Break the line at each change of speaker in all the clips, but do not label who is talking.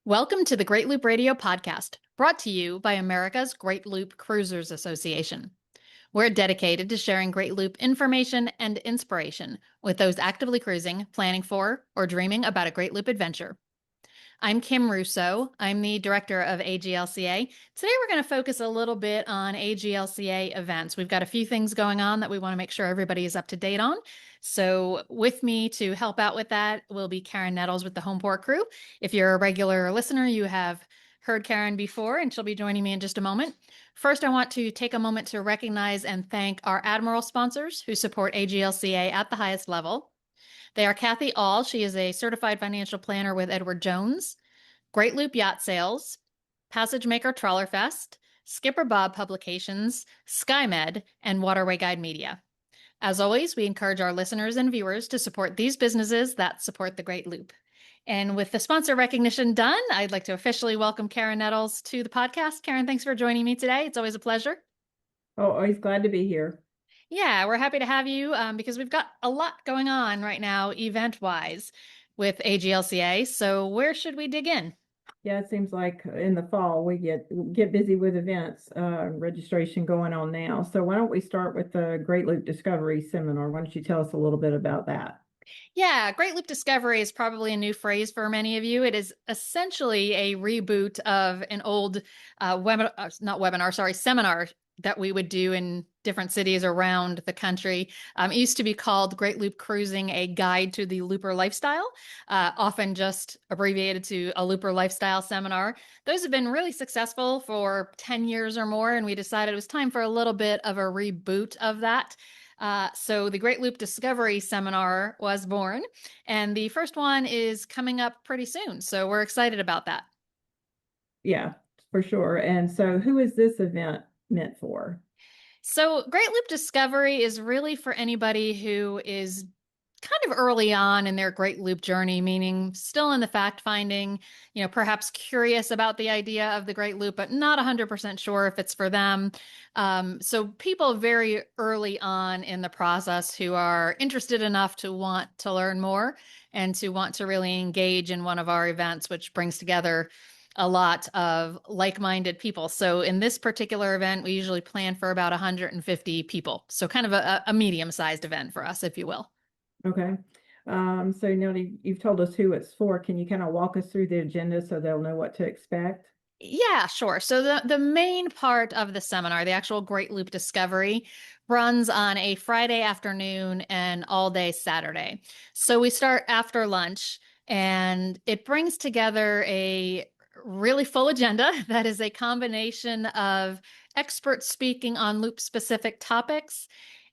Welcome to the Great Loop Radio podcast, brought to you by America's Great Loop Cruisers Association. We're dedicated to sharing Great Loop information and inspiration with those actively cruising, planning for, or dreaming about a Great Loop adventure. I'm Kim Russo. I'm the director of AGLCA. Today we're going to focus a little bit on AGLCA events. We've got a few things going on that we want to make sure everybody is up to date on. So with me to help out with that will be Karen Nettles with the Homeport crew. If you're a regular listener, you have heard Karen before, and she'll be joining me in just a moment. First, I want to take a moment to recognize and thank our Admiral sponsors who support AGLCA at the highest level. They are Kathy All. She is a certified financial planner with Edward Jones, Great Loop Yacht Sales, Passage Maker Trawler Fest, Skipper Bob Publications, SkyMed, and Waterway Guide Media. As always, we encourage our listeners and viewers to support these businesses that support the Great Loop. And with the sponsor recognition done, I'd like to officially welcome Karen Nettles to the podcast. Karen, thanks for joining me today. It's always a pleasure.
Oh, always glad to be here.
Yeah, we're happy to have you because we've got a lot going on right now, event-wise, with AGLCA. So where should we dig in?
Yeah, it seems like in the fall we get busy with events, registration going on now. So why don't we start with the Great Loop Discovery Seminar? Why don't you tell us a little bit about that?
Yeah, Great Loop Discovery is probably a new phrase for many of you. It is essentially a reboot of an old seminar that we would do in different cities around the country. It used to be called Great Loop Cruising, a Guide to the Looper Lifestyle, often just abbreviated to a Looper Lifestyle Seminar. Those have been really successful for 10 years or more, and we decided it was time for a little bit of a reboot of that. So the Great Loop Discovery Seminar was born, and the first one is coming up pretty soon. So we're excited about that.
Yeah, for sure. And so who is this event meant for?
So Great Loop Discovery is really for anybody who is kind of early on in their Great Loop journey, meaning still in the fact finding, perhaps curious about the idea of the Great Loop, but not 100% sure if it's for them. So people very early on in the process who are interested enough to want to learn more and to want to really engage in one of our events, which brings together a lot of like-minded people. So in this particular event, we usually plan for about 150 people. So kind of a medium-sized event for us, if you will.
Okay. So now you've told us who it's for. Can you kind of walk us through the agenda so they'll know what to expect?
Yeah, sure. So the main part of the seminar, the actual Great Loop Discovery, runs on a Friday afternoon and all day Saturday. So we start after lunch, and it brings together a really full agenda that is a combination of experts speaking on loop specific topics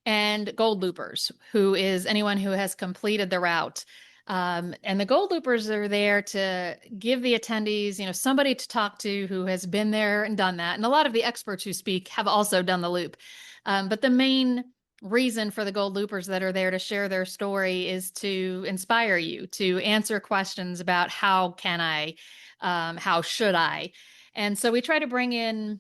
and gold loopers, who is anyone who has completed the route. And the gold loopers are there to give the attendees, somebody to talk to who has been there and done that. And a lot of the experts who speak have also done the loop. But the main reason for the gold loopers that are there to share their story is to inspire you, to answer questions about how can I, how should I. And so we try to bring in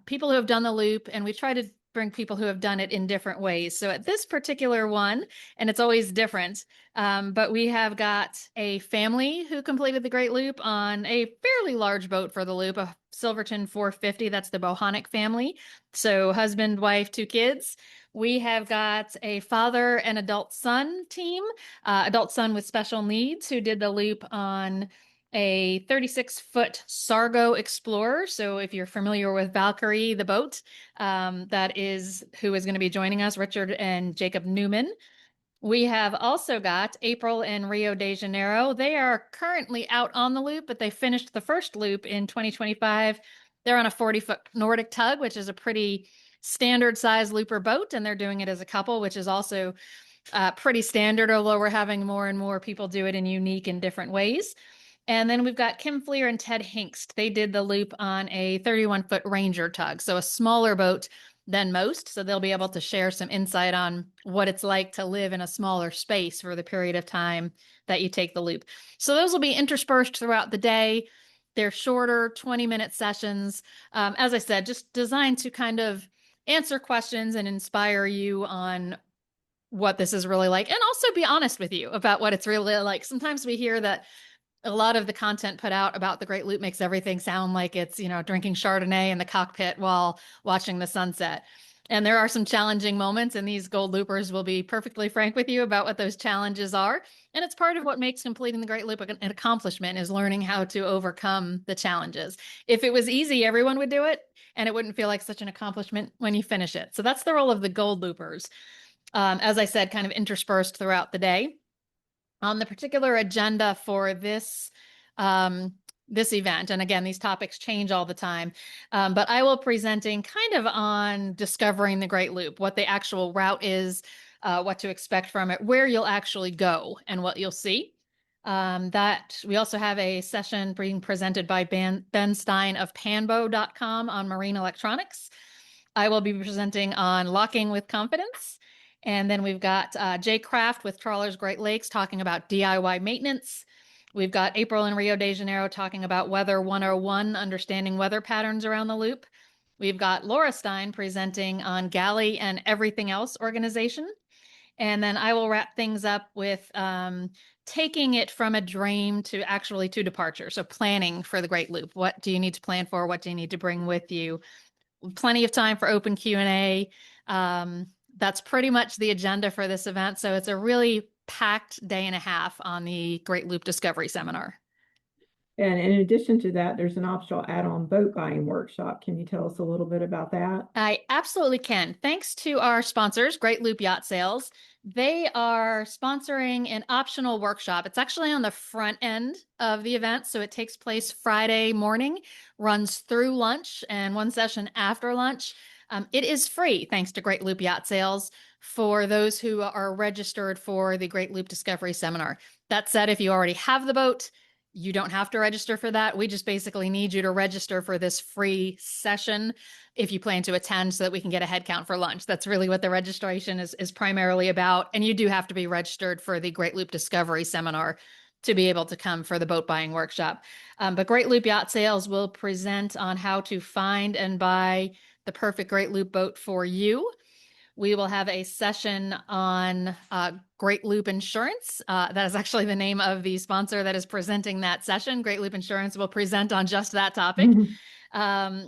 people who have done the loop, and we try to bring people who have done it in different ways. So at this particular one, and it's always different, but we have got a family who completed the Great Loop on a fairly large boat for the loop, a Silverton 450. That's the Bohonic family. So husband, wife, two kids. We have got a father and adult son team, adult son with special needs, who did the loop on a 36-foot Sargo Explorer. So if you're familiar with Valkyrie, the boat, that is who is going to be joining us, Richard and Jacob Newman. We have also got April in Rio de Janeiro. They are currently out on the loop, but they finished the first loop in 2025. They're on a 40-foot Nordic tug, which is a pretty standard size looper boat, and they're doing it as a couple, which is also pretty standard, although we're having more and more people do it in unique and different ways. And then we've got Kim Fleer and Ted Hinkst. They did the loop on a 31-foot Ranger tug, so a smaller boat than most. So they'll be able to share some insight on what it's like to live in a smaller space for the period of time that you take the loop. So those will be interspersed throughout the day. They're shorter 20-minute sessions. As I said, just designed to kind of answer questions and inspire you on what this is really like, and also be honest with you about what it's really like. Sometimes we hear that a lot of the content put out about the Great Loop makes everything sound like it's, drinking Chardonnay in the cockpit while watching the sunset. And there are some challenging moments, and these gold loopers will be perfectly frank with you about what those challenges are. And it's part of what makes completing the Great Loop an accomplishment, is learning how to overcome the challenges. If it was easy, everyone would do it, and it wouldn't feel like such an accomplishment when you finish it. So that's the role of the gold loopers. As I said, kind of interspersed throughout the day. On the particular agenda for this event, and again, these topics change all the time, but I will presenting kind of on discovering the Great Loop, what the actual route is, what to expect from it, where you'll actually go, and what you'll see. That we also have a session being presented by Ben Stein of panbo.com on marine electronics. I will be presenting on locking with confidence. And then we've got Jay Kraft with Trawlers Great Lakes talking about DIY maintenance. We've got April in Rio de Janeiro talking about Weather 101, understanding weather patterns around the loop. We've got Laura Stein presenting on Galley and Everything Else organization. And then I will wrap things up with taking it from a dream to actually to departure. So planning for the Great Loop. What do you need to plan for? What do you need to bring with you? Plenty of time for open Q&A. That's pretty much the agenda for this event. So it's a really packed day and a half on the Great Loop Discovery Seminar.
And in addition to that, there's an optional add-on boat buying workshop. Can you tell us a little bit about that?
I absolutely can. Thanks to our sponsors, Great Loop Yacht Sales. They are sponsoring an optional workshop. It's actually on the front end of the event. So it takes place Friday morning, runs through lunch, and one session after lunch. It is free, thanks to Great Loop Yacht Sales, for those who are registered for the Great Loop Discovery Seminar. That said, if you already have the boat, you don't have to register for that. We just basically need you to register for this free session if you plan to attend, so that we can get a head count for lunch. That's really what the registration is primarily about. And you do have to be registered for the Great Loop Discovery Seminar to be able to come for the boat buying workshop. But Great Loop Yacht Sales will present on how to find and buy the perfect Great Loop boat for you. We will have a session on Great Loop Insurance. That is actually the name of the sponsor that is presenting that session. Great Loop Insurance will present on just that topic.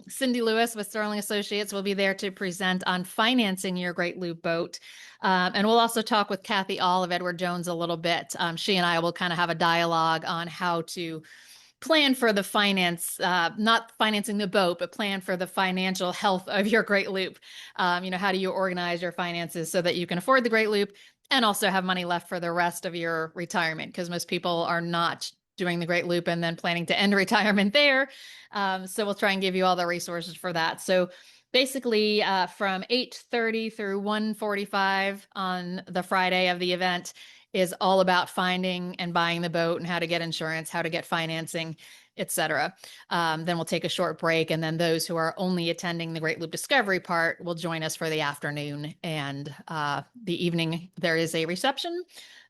Cindy Lewis with Sterling Associates will be there to present on financing your Great Loop boat. And we'll also talk with Kathy All of Edward Jones a little bit. She and I will kind of have a dialogue on how to plan for the finance, not financing the boat, but plan for the financial health of your Great Loop. How do you organize your finances so that you can afford the Great Loop and also have money left for the rest of your retirement? Because most people are not doing the Great Loop and then planning to end retirement there. So we'll try and give you all the resources for that. So basically from 8:30 through 1:45 on the Friday of the event is all about finding and buying the boat and how to get insurance, how to get financing, etc. Then we'll take a short break, and then those who are only attending the Great Loop Discovery part will join us for the afternoon, and the evening there is a reception,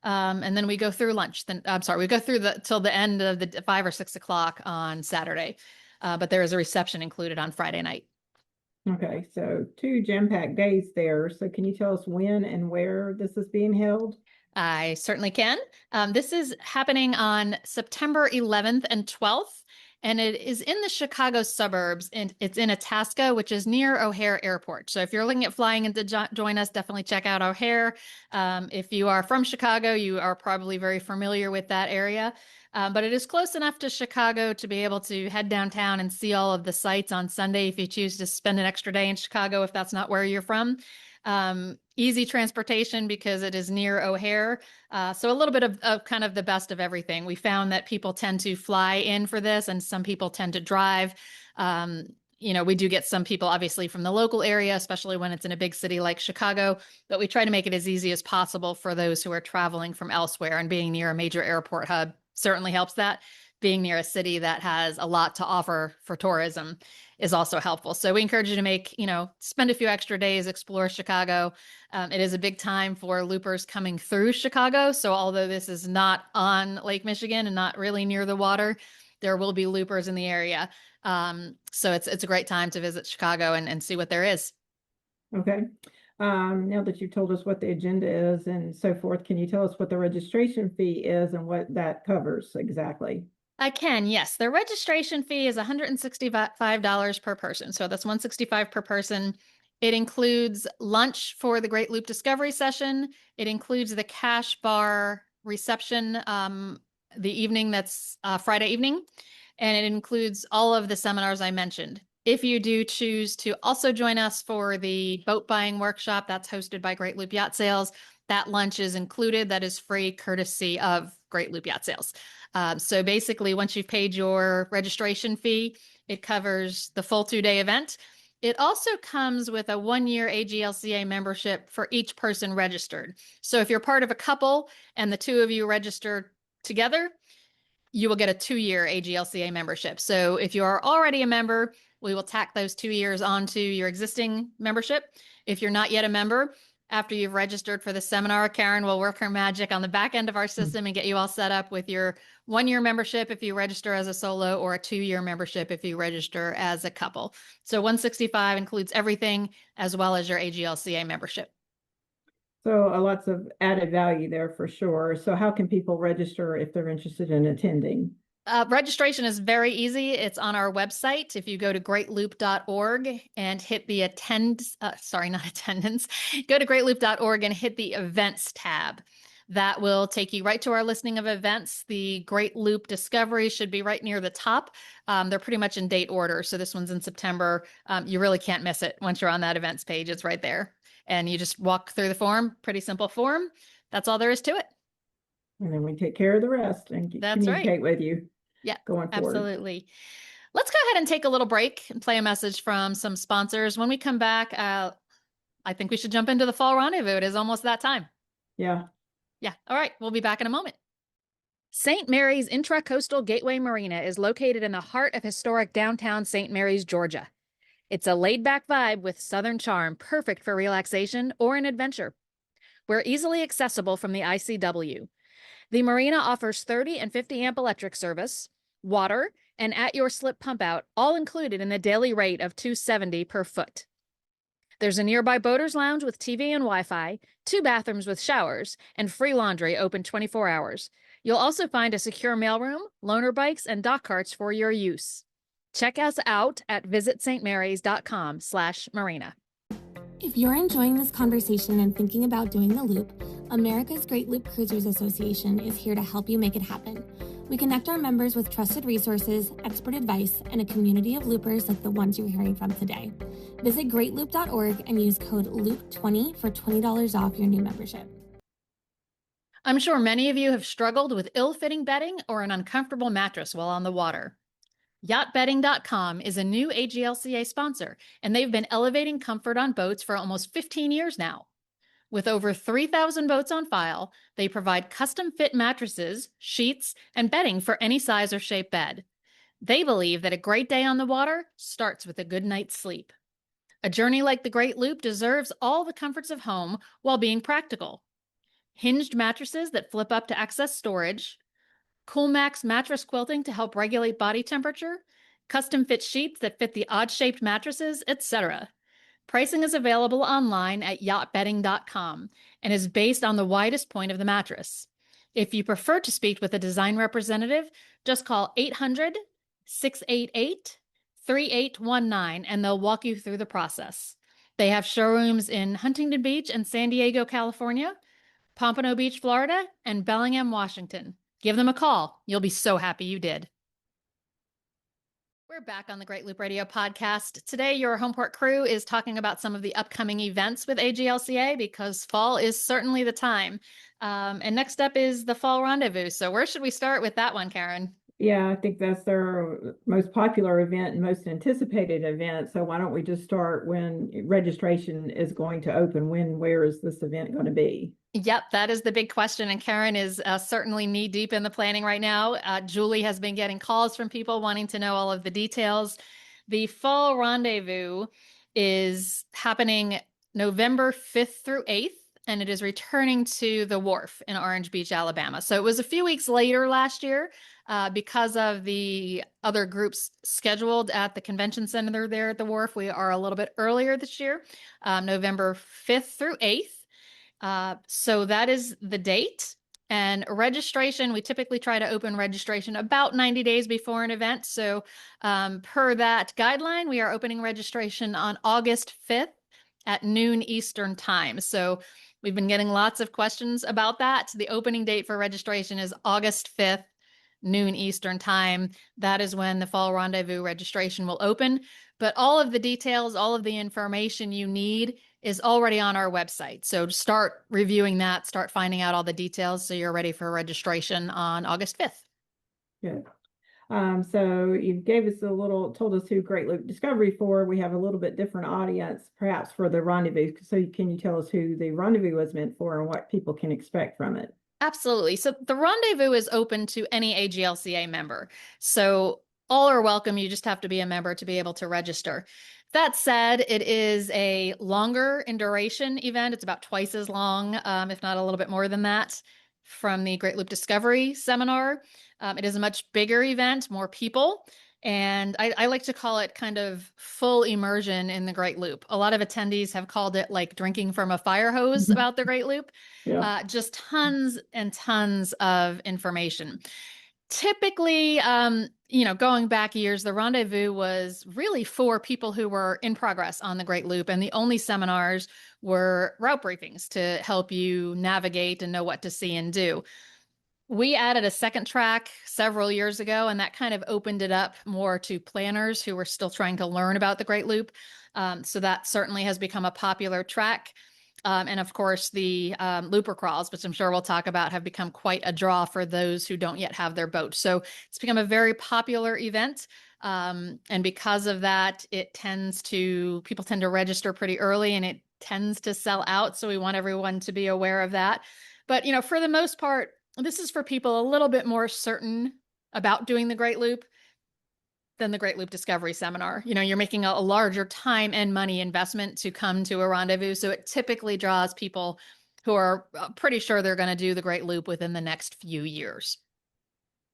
and then we go through lunch. We go through till the end of the 5 or 6 o'clock on Saturday, but there is a reception included on Friday night.
Okay, so 2 jam-packed days there. So can you tell us when and where this is being held?
I certainly can. This is happening on September 11th and 12th, and it is in the Chicago suburbs, and it's in Itasca, which is near O'Hare Airport. So if you're looking at flying in to join us, definitely check out O'Hare. If you are from Chicago, you are probably very familiar with that area. But it is close enough to Chicago to be able to head downtown and see all of the sights on Sunday if you choose to spend an extra day in Chicago, if that's not where you're from. Easy transportation because it is near O'Hare. So a little bit of kind of the best of everything. We found that people tend to fly in for this, and some people tend to drive. We do get some people obviously from the local area, especially when it's in a big city like Chicago, but we try to make it as easy as possible for those who are traveling from elsewhere, and being near a major airport hub certainly helps that. Being near a city that has a lot to offer for tourism is also helpful. So we encourage you to spend a few extra days, explore Chicago. It is a big time for loopers coming through Chicago. So although this is not on Lake Michigan and not really near the water, there will be loopers in the area. So it's a great time to visit Chicago and see what there is.
Okay. Now that you've told us what the agenda is and so forth, can you tell us what the registration fee is and what that covers exactly?
I can, yes. The registration fee is $165 per person. So that's 165 per person. It includes lunch for the Great Loop Discovery session. It includes the cash bar reception the evening that's Friday evening. And it includes all of the seminars I mentioned. If you do choose to also join us for the boat buying workshop that's hosted by Great Loop Yacht Sales, that lunch is included. That is free courtesy of Great Loop Yacht Sales. So basically, once you've paid your registration fee, it covers the full 2-day event. It also comes with a 1-year AGLCA membership for each person registered. So if you're part of a couple and the two of you register together, you will get a 2-year AGLCA membership. So if you are already a member, we will tack those 2 years onto your existing membership. If you're not yet a member, after you've registered for the seminar, Karen will work her magic on the back end of our system and get you all set up with your 1-year membership if you register as a solo, or a 2-year membership if you register as a couple. So 165 includes everything as well as your AGLCA membership.
So lots of added value there for sure. So how can people register if they're interested in attending?
Registration is very easy. It's on our website. If you go to greatloop.org and hit the not attendance, go to greatloop.org and hit the events tab. That will take you right to our listing of events. The Great Loop Discovery should be right near the top. They're pretty much in date order. So this one's in September. You really can't miss it once you're on that events page. It's right there. And you just walk through the form, pretty simple form. That's all there is to it.
And then we take care of the rest and
That's right.
communicate with you.
Yeah,
going forward.
absolutely. Let's go ahead and take a little break and play a message from some sponsors. When we come back, I think we should jump into the Fall Rendezvous. It is almost that time.
Yeah.
Yeah. All right. We'll be back in a moment. St. Mary's Intracoastal Gateway Marina is located in the heart of historic downtown St. Mary's, Georgia. It's a laid-back vibe with southern charm, perfect for relaxation or an adventure. We're easily accessible from the ICW. The marina offers 30 and 50 amp electric service, water, and at-your-slip pump-out, all included in the daily rate of $270 per foot. There's a nearby boaters lounge with TV and Wi-Fi, 2 bathrooms with showers, and free laundry open 24 hours. You'll also find a secure mailroom, loaner bikes, and dock carts for your use. Check us out at visitstmarys.com/marina.
If you're enjoying this conversation and thinking about doing the loop, America's Great Loop Cruisers Association is here to help you make it happen. We connect our members with trusted resources, expert advice, and a community of loopers like the ones you're hearing from today. Visit greatloop.org and use code LOOP20 for $20 off your new membership.
I'm sure many of you have struggled with ill-fitting bedding or an uncomfortable mattress while on the water. Yachtbedding.com is a new AGLCA sponsor, and they've been elevating comfort on boats for almost 15 years now. With over 3,000 boats on file, they provide custom-fit mattresses, sheets, and bedding for any size or shape bed. They believe that a great day on the water starts with a good night's sleep. A journey like the Great Loop deserves all the comforts of home while being practical. Hinged mattresses that flip up to access storage, CoolMax mattress quilting to help regulate body temperature, custom-fit sheets that fit the odd-shaped mattresses, etc. Pricing is available online at yachtbedding.com and is based on the widest point of the mattress. If you prefer to speak with a design representative, just call 800-688-3819 and they'll walk you through the process. They have showrooms in Huntington Beach and San Diego, California, Pompano Beach, Florida, and Bellingham, Washington. Give them a call. You'll be so happy you did. We're back on the Great Loop Radio podcast. Today, your Homeport crew is talking about some of the upcoming events with AGLCA because fall is certainly the time. And next up is the Fall Rendezvous. So where should we start with that one, Karen?
Yeah, I think that's their most popular event and most anticipated event. So why don't we just start when registration is going to open? Where is this event going to be?
Yep, that is the big question. And Karen is certainly knee deep in the planning right now. Julie has been getting calls from people wanting to know all of the details. The Fall Rendezvous is happening November 5th through 8th, and it is returning to the Wharf in Orange Beach, Alabama. So it was a few weeks later last year because of the other groups scheduled at the convention center there at the Wharf. We are a little bit earlier this year, November 5th through 8th. So that is the date. And registration, we typically try to open registration about 90 days before an event. So per that guideline, we are opening registration on August 5th at noon Eastern time. So we've been getting lots of questions about that. The opening date for registration is August 5th, noon Eastern time. That is when the Fall Rendezvous registration will open. But all of the details, all of the information you need is already on our website. So start reviewing that, start finding out all the details so you're ready for registration on August 5th.
Good. So you gave us told us who Great Loop Discovery for. We have a little bit different audience, perhaps for the rendezvous. So can you tell us who the rendezvous was meant for and what people can expect from it?
Absolutely. So the rendezvous is open to any AGLCA member. So all are welcome. You just have to be a member to be able to register. That said, it is a longer in duration event. It's about twice as long, if not a little bit more than that, from the Great Loop Discovery seminar. It is a much bigger event, more people. And I like to call it kind of full immersion in the Great Loop. A lot of attendees have called it like drinking from a fire hose about the Great Loop.
Yeah.
Just tons and tons of information. Typically, going back years, the rendezvous was really for people who were in progress on the Great Loop, and the only seminars were route briefings to help you navigate and know what to see and do. We added a second track several years ago, and that kind of opened it up more to planners who were still trying to learn about the Great Loop. So that certainly has become a popular track. And of course, the looper crawls, which I'm sure we'll talk about, have become quite a draw for those who don't yet have their boat. So it's become a very popular event. And because of that, people tend to register pretty early and it tends to sell out. So we want everyone to be aware of that. But, for the most part, this is for people a little bit more certain about doing the Great Loop than the Great Loop Discovery Seminar. You're making a larger time and money investment to come to a rendezvous. So it typically draws people who are pretty sure they're going to do the Great Loop within the next few years.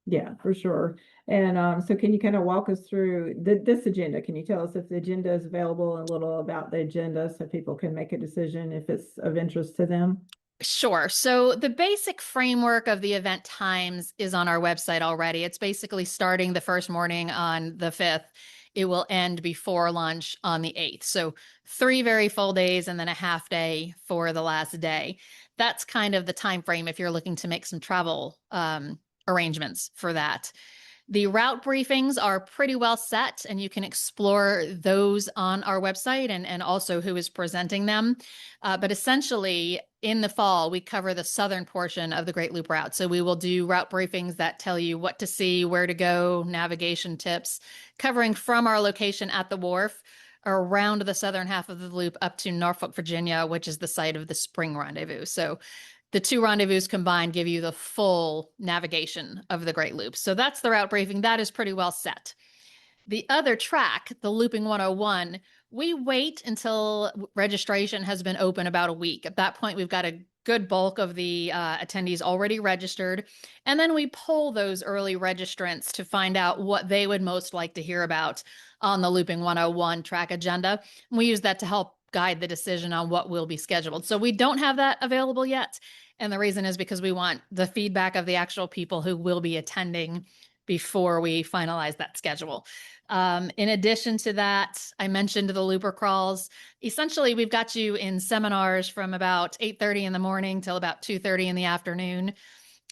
Yeah, for sure. And so can you kind of walk us through this agenda? Can you tell us if the agenda is available, and a little about the agenda so people can make a decision if it's of interest to them?
Sure. So the basic framework of the event times is on our website already. It's basically starting the first morning on the 5th. It will end before lunch on the 8th. So 3 very full days and then a half day for the last day. That's kind of the time frame if you're looking to make some travel arrangements for that. The route briefings are pretty well set, and you can explore those on our website and also who is presenting them. But essentially, in the fall, we cover the southern portion of the Great Loop route. So we will do route briefings that tell you what to see, where to go, navigation tips, covering from our location at the wharf around the southern half of the loop up to Norfolk, Virginia, which is the site of the spring rendezvous. So the 2 rendezvous combined give you the full navigation of the Great Loop. So that's the route briefing. That is pretty well set. The other track, the Looping 101, we wait until registration has been open about a week. At that point, we've got a good bulk of the attendees already registered. And then we poll those early registrants to find out what they would most like to hear about on the Looping 101 track agenda. And we use that to help guide the decision on what will be scheduled. So we don't have that available yet. And the reason is because we want the feedback of the actual people who will be attending before we finalize that schedule. In addition to that, I mentioned the looper crawls. Essentially, we've got you in seminars from about 8:30 in the morning till about 2:30 in the afternoon.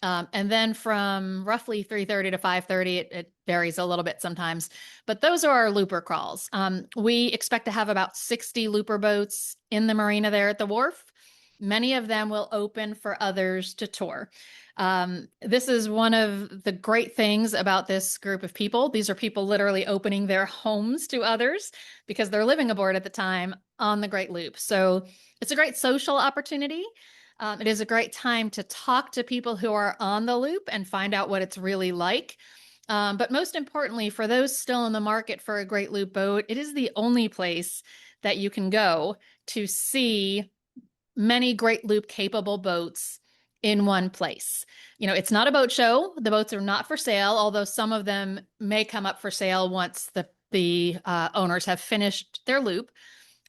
And then from roughly 3:30 to 5:30, it varies a little bit sometimes, but those are our looper crawls. We expect to have about 60 looper boats in the marina there at the wharf. Many of them will open for others to tour. This is one of the great things about this group of people. These are people literally opening their homes to others because they're living aboard at the time on the Great Loop. So it's a great social opportunity. It is a great time to talk to people who are on the loop and find out what it's really like. But most importantly, for those still in the market for a Great Loop boat, it is the only place that you can go to see many Great Loop capable boats in one place. It's not a boat show. The boats are not for sale, although some of them may come up for sale once the owners have finished their loop.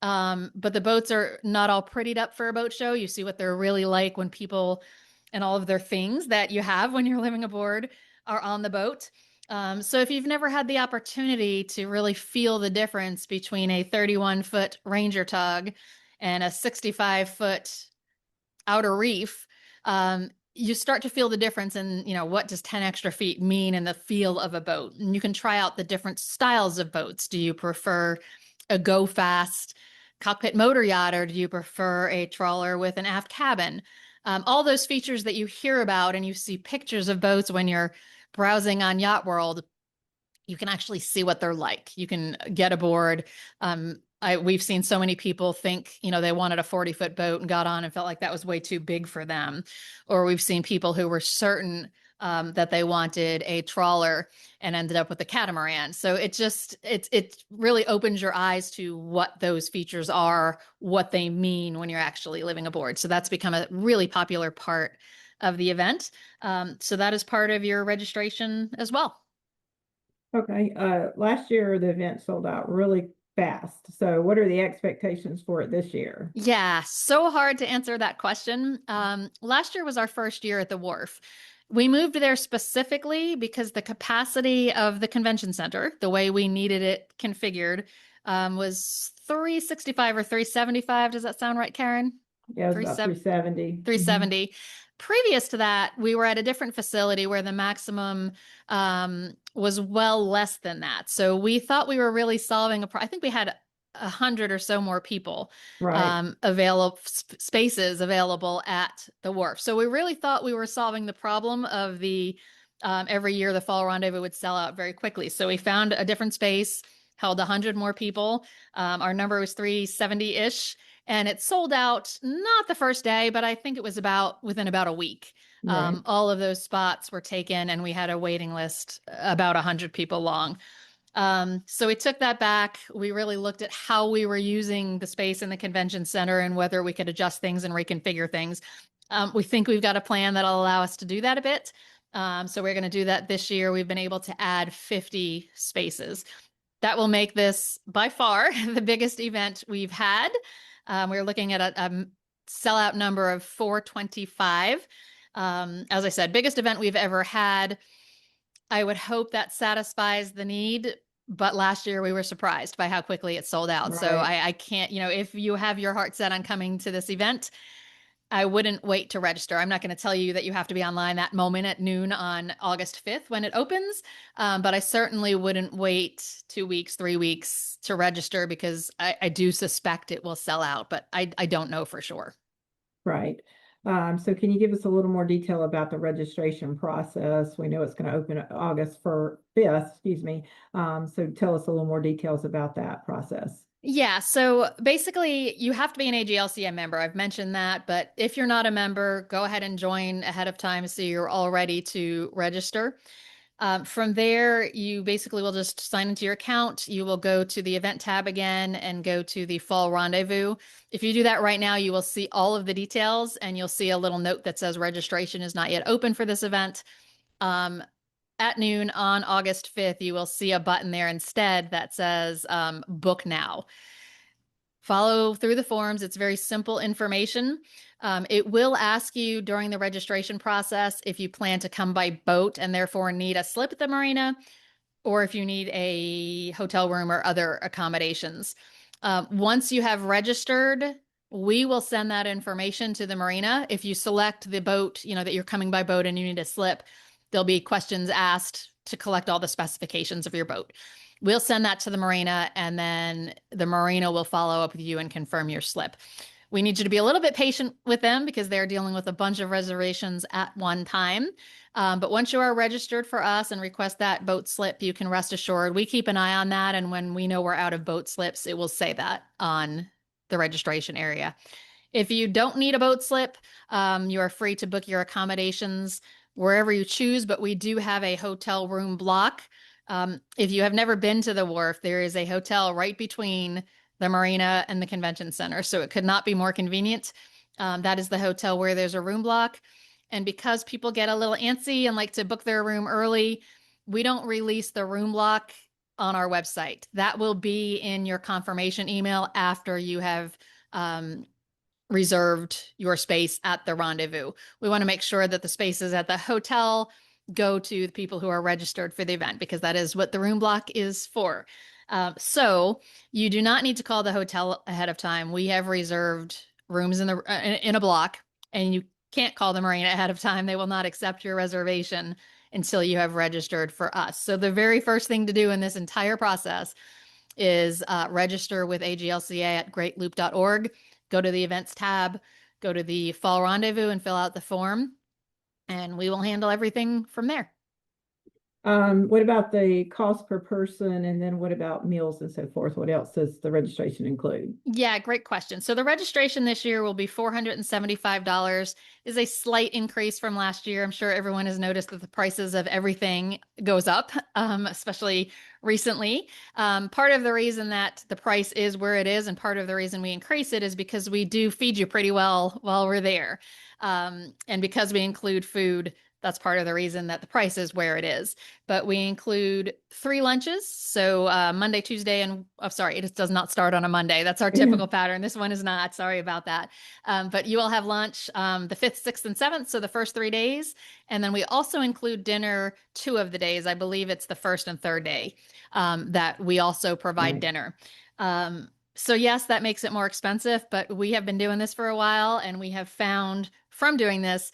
But the boats are not all prettied up for a boat show. You see what they're really like when people and all of their things that you have when you're living aboard are on the boat. So if you've never had the opportunity to really feel the difference between a 31-foot Ranger tug and a 65-foot outer reef, you start to feel the difference in, what does 10 extra feet mean in the feel of a boat? And you can try out the different styles of boats. Do you prefer a go fast cockpit motor yacht, or do you prefer a trawler with an aft cabin? All those features that you hear about and you see pictures of boats when you're browsing on Yacht World, you can actually see what they're like. You can get aboard. We've seen so many people think, they wanted a 40-foot boat and got on and felt like that was way too big for them. Or we've seen people who were certain that they wanted a trawler and ended up with a catamaran. So it really opens your eyes to what those features are, what they mean when you're actually living aboard. So that's become a really popular part of the event. So that is part of your registration as well.
Okay, last year the event sold out really fast. So what are the expectations for it this year?
Yeah, so hard to answer that question. Last year was our first year at the wharf. We moved there specifically because the capacity of the convention center, the way we needed it configured, was 365 or 375. Does that sound right, Karen?
Yeah, it was about 370.
370. Previous to that, we were at a different facility where the maximum was well less than that. So we thought we were really solving I think we had 100 or so more people
Right.
available, spaces available at the wharf. So we really thought we were solving the problem of the every year the Fall Rendezvous would sell out very quickly. So we found a different space, held 100 more people. Our number was 370-ish. And it sold out not the first day, but I think it was within about a week.
Right.
All of those spots were taken, and we had a waiting list about 100 people long. So we took that back. We really looked at how we were using the space in the convention center and whether we could adjust things and reconfigure things. We think we've got a plan that'll allow us to do that a bit. So we're going to do that this year. We've been able to add 50 spaces. That will make this by far the biggest event we've had. We're looking at a sellout number of 425. As I said, biggest event we've ever had. I would hope that satisfies the need, but last year we were surprised by how quickly it sold out. So
Right.
I can't, if you have your heart set on coming to this event, I wouldn't wait to register. I'm not going to tell you that you have to be online that moment at noon on August 5th when it opens, but I certainly wouldn't wait 2 weeks, 3 weeks to register because I do suspect it will sell out, but I don't know for sure.
Right. So can you give us a little more detail about the registration process? We know it's going to open August 5th, excuse me. So tell us a little more details about that process.
Yeah, so basically you have to be an AGLCA member. I've mentioned that, but if you're not a member, go ahead and join ahead of time so you're all ready to register. From there, you basically will just sign into your account. You will go to the event tab again and go to the Fall Rendezvous. If you do that right now, you will see all of the details and you'll see a little note that says registration is not yet open for this event. At noon on August 5th, you will see a button there instead that says book now. Follow through the forms. It's very simple information. It will ask you during the registration process if you plan to come by boat and therefore need a slip at the marina, or if you need a hotel room or other accommodations. Once you have registered, we will send that information to the marina. If you select the boat, that you're coming by boat and you need a slip, there'll be questions asked to collect all the specifications of your boat. We'll send that to the marina, and then the marina will follow up with you and confirm your slip. We need you to be a little bit patient with them because they're dealing with a bunch of reservations at one time. But once you are registered for us and request that boat slip, you can rest assured we keep an eye on that. And when we know we're out of boat slips, it will say that on the registration area. If you don't need a boat slip, you are free to book your accommodations wherever you choose, but we do have a hotel room block. If you have never been to the wharf, there is a hotel right between the marina and the convention center, so it could not be more convenient. That is the hotel where there's a room block. And because people get a little antsy and like to book their room early, we don't release the room block on our website. That will be in your confirmation email after you have reserved your space at the rendezvous. We want to make sure that the spaces at the hotel go to the people who are registered for the event because that is what the room block is for. So you do not need to call the hotel ahead of time. We have reserved rooms in a block, and you can't call the marina ahead of time. They will not accept your reservation until you have registered for us. So the very first thing to do in this entire process is register with AGLCA at greatloop.org. Go to the events tab, go to the Fall Rendezvous and fill out the form, and we will handle everything from there.
What about the cost per person? And then what about meals and so forth? What else does the registration include?
Yeah, great question. So the registration this year will be $475, is a slight increase from last year. I'm sure everyone has noticed that the prices of everything goes up, especially recently. Part of the reason that the price is where it is and part of the reason we increase it is because we do feed you pretty well while we're there. And because we include food, that's part of the reason that the price is where it is. But we include 3 lunches. So Monday, Tuesday, and sorry, it does not start on a Monday. That's our typical pattern. This one is not. Sorry about that. But you will have lunch the 5th, 6th, and 7th. So the first 3 days. And then we also include dinner 2 of the days. I believe it's the 1st and 3rd day that we also provide
Right.
dinner. So yes, that makes it more expensive, but we have been doing this for a while and we have found from doing this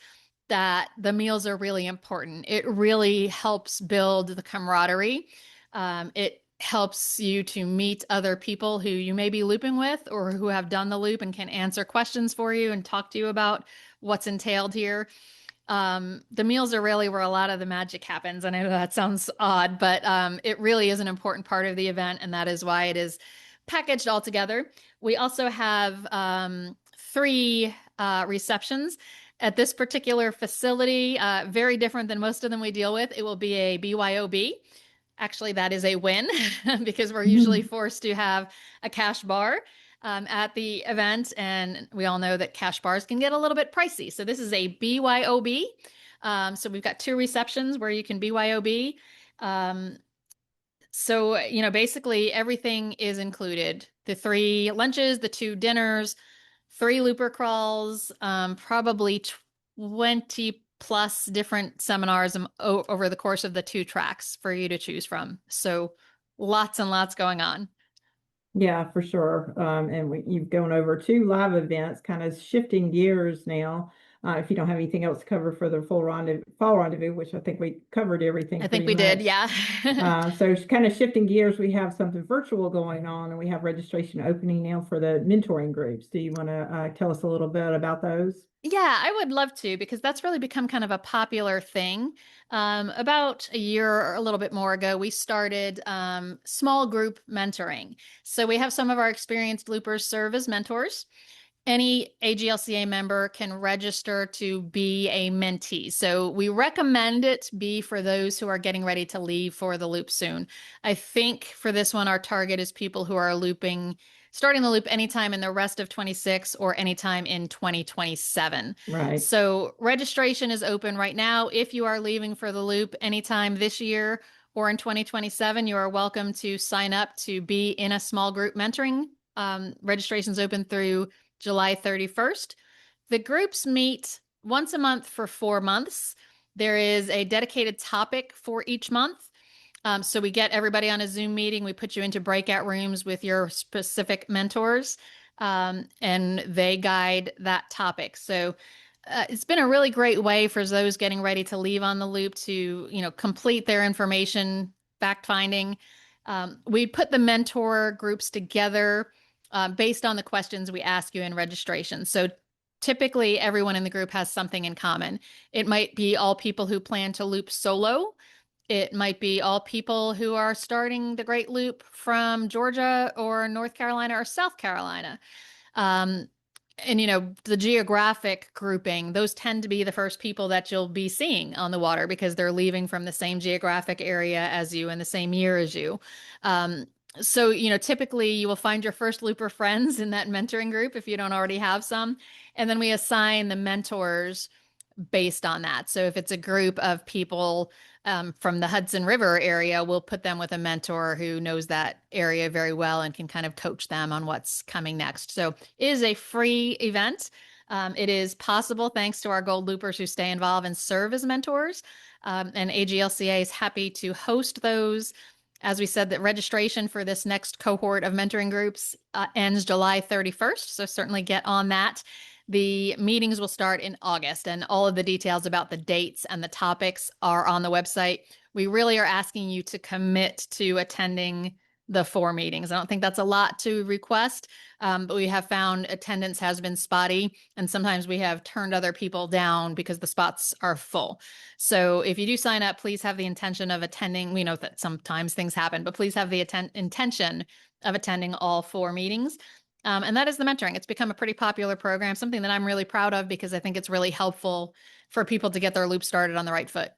that the meals are really important. It really helps build the camaraderie. It helps you to meet other people who you may be looping with or who have done the loop and can answer questions for you and talk to you about what's entailed here. The meals are really where a lot of the magic happens. And I know that sounds odd, but it really is an important part of the event, and that is why it is packaged all together. We also have 3 receptions at this particular facility, very different than most of them we deal with. It will be a BYOB. Actually, that is a win because we're usually forced to have a cash bar at the event. And we all know that cash bars can get a little bit pricey. So this is a BYOB. So we've got 2 receptions where you can BYOB. So, basically everything is included. The 3 lunches, the 2 dinners, 3 looper crawls, probably 20 plus different seminars over the course of the 2 tracks for you to choose from. So lots and lots going on.
Yeah, for sure. And you've gone over 2 live events, kind of shifting gears now. If you don't have anything else to cover for the Fall Rendezvous, which I think we covered everything
I think
pretty
we did.
much.
Yeah.
So it's kind of shifting gears. We have something virtual going on, and we have registration opening now for the mentoring groups. Do you want to tell us a little bit about those?
Yeah, I would love to because that's really become kind of a popular thing. About a year or a little bit more ago, we started small group mentoring. So we have some of our experienced loopers serve as mentors. Any AGLCA member can register to be a mentee. So we recommend it be for those who are getting ready to leave for the loop soon. I think for this one, our target is people who are starting the loop anytime in the rest of 26 or anytime in 2027.
Right.
So registration is open right now. If you are leaving for the loop anytime this year or in 2027, you are welcome to sign up to be in a small group mentoring. Registration's open through July 31st. The groups meet once a month for 4 months. There is a dedicated topic for each month. So we get everybody on a Zoom meeting. We put you into breakout rooms with your specific mentors, and they guide that topic. So it's been a really great way for those getting ready to leave on the loop to, complete their information, fact finding. We put the mentor groups together based on the questions we ask you in registration. So typically everyone in the group has something in common. It might be all people who plan to loop solo. It might be all people who are starting the Great Loop from Georgia or North Carolina or South Carolina. And the geographic grouping, those tend to be the first people that you'll be seeing on the water because they're leaving from the same geographic area as you in the same year as you. So, typically you will find your first looper friends in that mentoring group if you don't already have some. And then we assign the mentors based on that. So if it's a group of people from the Hudson River area, we'll put them with a mentor who knows that area very well and can kind of coach them on what's coming next. So it is a free event. It is possible thanks to our Gold Loopers who stay involved and serve as mentors. And AGLCA is happy to host those. As we said, that registration for this next cohort of mentoring groups ends July 31st. So certainly get on that. The meetings will start in August, and all of the details about the dates and the topics are on the website. We really are asking you to commit to attending the 4 meetings. I don't think that's a lot to request, but we have found attendance has been spotty, and sometimes we have turned other people down because the spots are full. So if you do sign up, please have the intention of attending. We know that sometimes things happen, but please have the intention of attending all 4 meetings. And that is the mentoring. It's become a pretty popular program, something that I'm really proud of because I think it's really helpful for people to get their loop started on the right foot.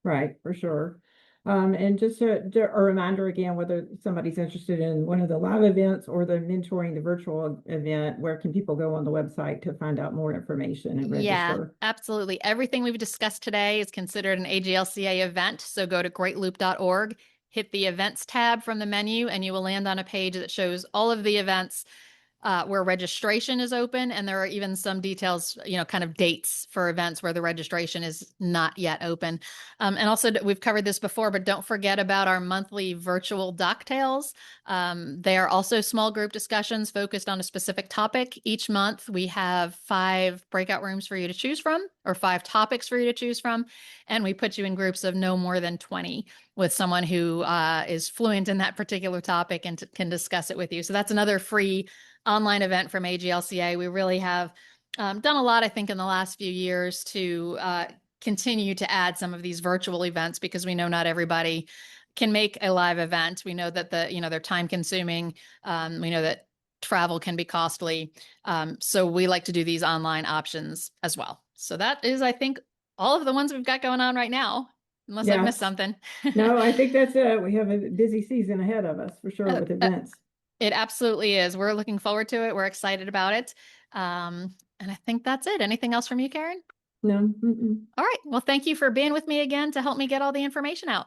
Right, for sure. And just a reminder again, whether somebody's interested in one of the live events or the mentoring, the virtual event, where can people go on the website to find out more information and
Yeah,
register?
absolutely. Everything we've discussed today is considered an AGLCA event. So go to greatloop.org, hit the events tab from the menu, and you will land on a page that shows all of the events where registration is open. And there are even some details, kind of dates for events where the registration is not yet open. And also, we've covered this before, but don't forget about our monthly virtual Docktails. They are also small group discussions focused on a specific topic. Each month, we have 5 breakout rooms for you to choose from, or 5 topics for you to choose from. And we put you in groups of no more than 20 with someone who is fluent in that particular topic and can discuss it with you. So that's another free online event from AGLCA. We really have done a lot, I think, in the last few years to continue to add some of these virtual events because we know not everybody can make a live event. We know that they're time consuming. We know that travel can be costly. So we like to do these online options as well. So that is, I think, all of the ones we've got going on right now, unless I've missed something.
No, I think that's it. We have a busy season ahead of us for sure with events.
It absolutely is. We're looking forward to it. We're excited about it. And I think that's it. Anything else from you, Karen?
No. Mm-mm.
All right. Well, thank you for being with me again to help me get all the information out.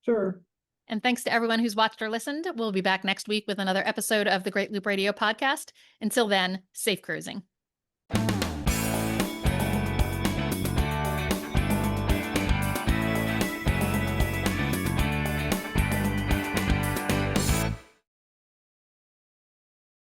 Sure.
And thanks to everyone who's watched or listened. We'll be back next week with another episode of the Great Loop Radio podcast. Until then, safe cruising.